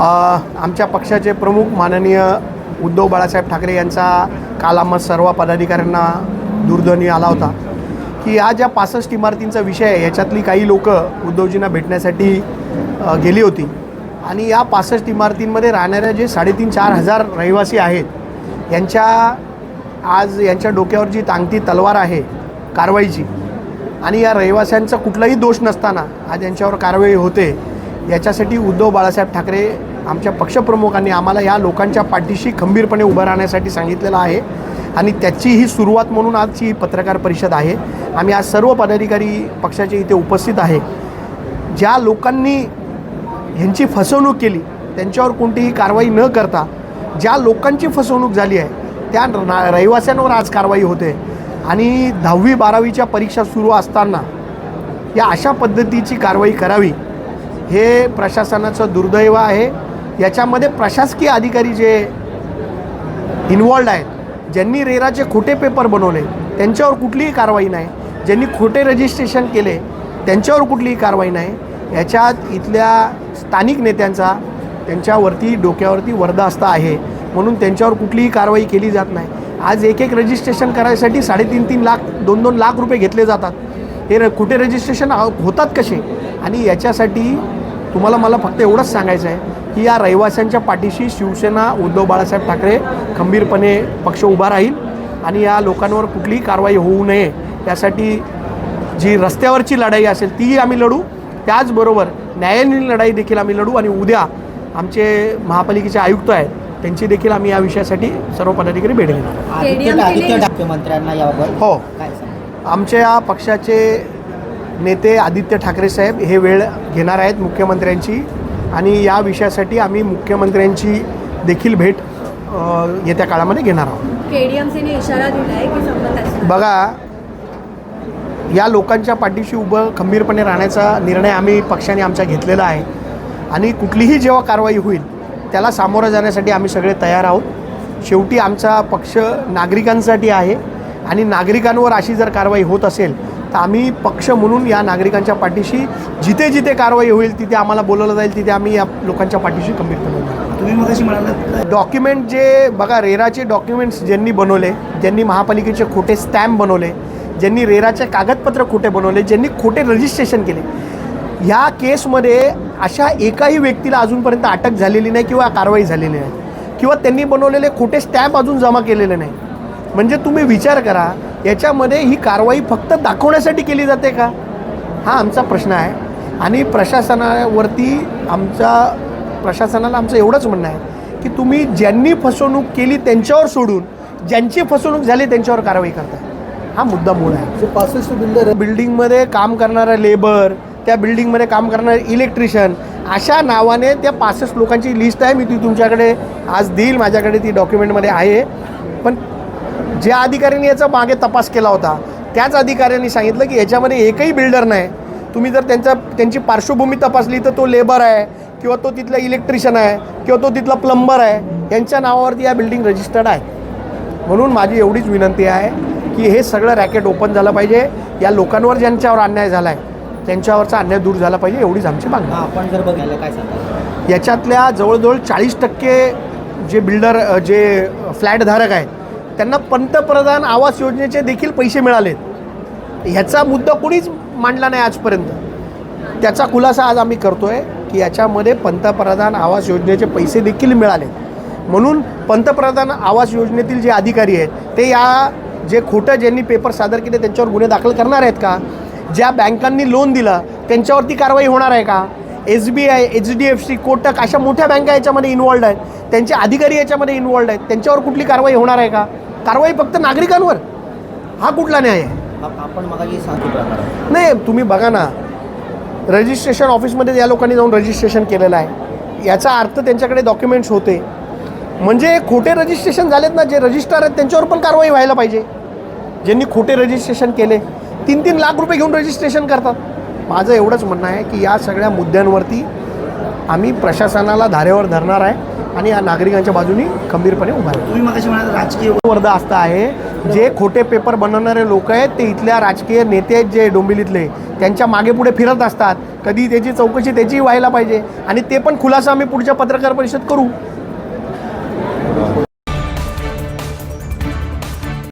आमच्या पक्षाचे प्रमुख माननीय उद्धव बाळासाहेब ठाकरे यांचा काल आम्हा सर्व पदाधिकाऱ्यांना दूरध्वनी आला होता की हा ज्या 65 इमारतींचा विषय आहे याच्यातली काही लोक उद्धवजींना भेटण्यासाठी गेली होती आणि या 65 इमारतींमध्ये राहणाऱ्या जे 3,500-4,000 हजार रहिवासी आहेत यांच्या डोक्यावर जी टांगती तलवार आहे कारवाईची आणि या रहिवाशांचा कुठलाही दोष नसताना आज यांच्यावर कारवाई होते, याच्यासाठी उद्धव बाळासाहेब ठाकरे आमच्या पक्षप्रमुखांनी आम्हाला या लोकांच्या पाठीशी खंबीरपणे उभं राहण्यासाठी सांगितलेलं आहे आणि त्याची ही सुरुवात म्हणून आजची ही पत्रकार परिषद आहे। आम्ही आज सर्व पदाधिकारी पक्षाचे इथे उपस्थित आहे। ज्या लोकांनी ह्यांची फसवणूक केली त्यांच्यावर कोणतीही कारवाई न करता ज्या लोकांची फसवणूक झाली आहे त्या रहिवाशांवर आज कारवाई होते आणि 10वी-12वीच्या परीक्षा सुरू असताना या अशा पद्धतीची कारवाई करावी हे प्रशासनाचं दुर्दैव आहे। याच्यामध्ये प्रशासकीय अधिकारी जे इन्वॉल्ड आहेत, ज्यांनी रेराचे खोटे पेपर बनवले त्यांच्यावर कुठलीही कारवाई नाही, ज्यांनी खोटे रजिस्ट्रेशन केले त्यांच्यावर कुठलीही कारवाई नाही। याच्यात इथल्या स्थानिक नेत्यांचा त्यांच्यावरती डोक्यावरती वरदास्ता आहे म्हणून त्यांच्यावर कुठलीही कारवाई केली जात नाही। आज एक रजिस्ट्रेशन करायसाठी 3.5 लाख 2-2 लाख रुपये घेतले जातात। हे खोटे रजिस्ट्रेशन होतात कसे? आणि याच्यासाठी मला फक्त एवढंच सांगायचं आहे की या रहिवाशांच्या पाठीशी शिवसेना उद्धव बाळासाहेब ठाकरे खंबीरपणे पक्ष उभा राहील आणि या लोकांवर कुठलीही कारवाई होऊ नये यासाठी जी रस्त्यावरची लढाई असेल तीही आम्ही लढू, त्याचबरोबर न्यायालयीन लढाई देखील आम्ही लढू आणि उद्या आमचे महापालिकेचे आयुक्त आहेत त्यांची देखील आम्ही या विषयासाठी सर्व पदाधिकारी भेट घेणार। मंत्र्यांना याबाबत हो, आमच्या पक्षाचे नेते आदित्य ठाकरे साहेब हे वेळ घेणार आहेत मुख्यमंत्र्यांची आणि या विषयासाठी आम्ही मुख्यमंत्र्यांची देखील भेट येत्या काळामध्ये घेणार आहोत। केडीएमसीने इशारा दिला आहे की संबंधात बघा, या लोकांच्या पाठीशी उभं खंबीरपणे राहण्याचा निर्णय आम्ही पक्षाने आमचा घेतलेला आहे आणि कुठलीही जेव्हा कारवाई होईल त्याला सामोरं जाण्यासाठी आम्ही सगळे तयार आहोत। शेवटी आमचा पक्ष नागरिकांसाठी आहे आणि नागरिकांवर अशी जर कारवाई होत असेल तर आम्ही पक्ष म्हणून या नागरिकांच्या पाठीशी जिथे जिथे कारवाई होईल तिथे आम्हाला बोलवलं जाईल, तिथे आम्ही या लोकांच्या पाठीशी खंबीरपणे उभं। तुम्ही मगाशी म्हणालात डॉक्युमेंट जे बघा, रेराचे डॉक्युमेंट्स ज्यांनी बनवले, ज्यांनी महापालिकेचे खोटे स्टॅम्प बनवले, ज्यांनी रेराचे कागदपत्र खोटे बनवले, ज्यांनी खोटे रजिस्ट्रेशन केले, ह्या केसमध्ये अशा एकाही व्यक्तीला अजूनपर्यंत अटक झालेली नाही किंवा कारवाई झालेली नाही किंवा त्यांनी बनवलेले खोटे स्टॅम्प अजून जमा केलेले नाही। म्हणजे तुम्ही विचार करा, याच्यामध्ये ही कारवाई फक्त दाखवण्यासाठी केली जाते का? हा आमचा प्रश्न आहे आणि प्रशासनाला आमचं एवढंच म्हणणं आहे की तुम्ही ज्यांनी फसवणूक केली त्यांच्यावर सोडून ज्यांची फसवणूक झाली त्यांच्यावर कारवाई करता, हा मुद्दा मूळ आहे। 65 बिल्डिंगमध्ये काम करणारा लेबर, त्या बिल्डिंगमध्ये काम करणारे इलेक्ट्रिशियन, अशा नावाने त्या 65 लोकांची लिस्ट आहे। मी ती तुमच्याकडे आज देईल, माझ्याकडे ती डॉक्युमेंटमध्ये आहे। पण ज्या अधिकाऱ्यांनी याचा मागे तपास केला होता त्याच अधिकाऱ्यांनी सांगितलं की याच्यामध्ये एकही बिल्डर नाही। तुम्ही जर त्यांची पार्श्वभूमी तपासली तर तो लेबर आहे किंवा तो तिथला इलेक्ट्रिशियन आहे किंवा तो तिथला प्लंबर आहे, यांच्या नावावरती या बिल्डिंग रजिस्टर्ड आहे। म्हणून माझी एवढीच विनंती आहे की हे सगळं रॅकेट ओपन झालं पाहिजे, या लोकांवर ज्यांच्यावर अन्याय झाला आहे त्यांच्यावरचा अन्याय दूर झाला पाहिजे, एवढीच आमची मागणी। आपण जर बघायला काय सांगता, याच्यातल्या जवळजवळ 40% जे बिल्डर जे फ्लॅटधारक आहेत त्यांना पंतप्रधान आवास योजनेचे देखील पैसे मिळालेत। ह्याचा मुद्दा कोणीच मांडला नाही आजपर्यंत, त्याचा खुलासा आज आम्ही करतोय की याच्यामध्ये पंतप्रधान आवास योजनेचे पैसे देखील मिळाले। म्हणून पंतप्रधान आवास योजनेतील जे अधिकारी आहेत ते या जे खोटं ज्यांनी पेपर सादर केले त्यांच्यावर गुन्हे दाखल करणार आहेत का? ज्या बँकांनी लोन दिलं त्यांच्यावरती कारवाई होणार आहे का? SBI, HDFC, कोटक अशा मोठ्या बँका याच्यामध्ये इन्वॉल्ड आहेत, त्यांचे अधिकारी याच्यामध्ये इन्वॉल्ड आहेत, त्यांच्यावर कुठली कारवाई होणार आहे का? कारवाई फक्त नागरिकांवर, हा कुठला न्याय आहे? आपण मगाशी सांगितलं नाही, तुम्ही बघा ना, रजिस्ट्रेशन ऑफिसमध्ये या लोकांनी जाऊन रजिस्ट्रेशन केलेलं आहे, याचा अर्थ त्यांच्याकडे डॉक्युमेंट्स होते। म्हणजे खोटे रजिस्ट्रेशन झालेत ना, जे रजिस्ट्रार आहेत त्यांच्यावर पण कारवाई व्हायला पाहिजे। ज्यांनी खोटे रजिस्ट्रेशन केले 3-3 लाख रुपये घेऊन रजिस्ट्रेशन करतात। माझं एवढंच म्हणणं आहे की या सगळ्या मुद्द्यांवरती आम्ही प्रशासनाला धारेवर धरणार आहे आणि या नागरिकांच्या बाजूनी खंबीरपणे उभा आहे। तुम्ही मगाशी म्हणालात राजकीय वरदास्ता आहे, जे खोटे पेपर बनवणारे लोक आहेत ते इथल्या राजकीय नेते आहेत जे डोंबिवलीतले, त्यांच्या मागे पुढे फिरत असतात. कधी त्याची चौकशी त्याची व्हायला पाहिजे आणि ते पण खुलासा आम्ही पुढच्या पत्रकार परिषद करू.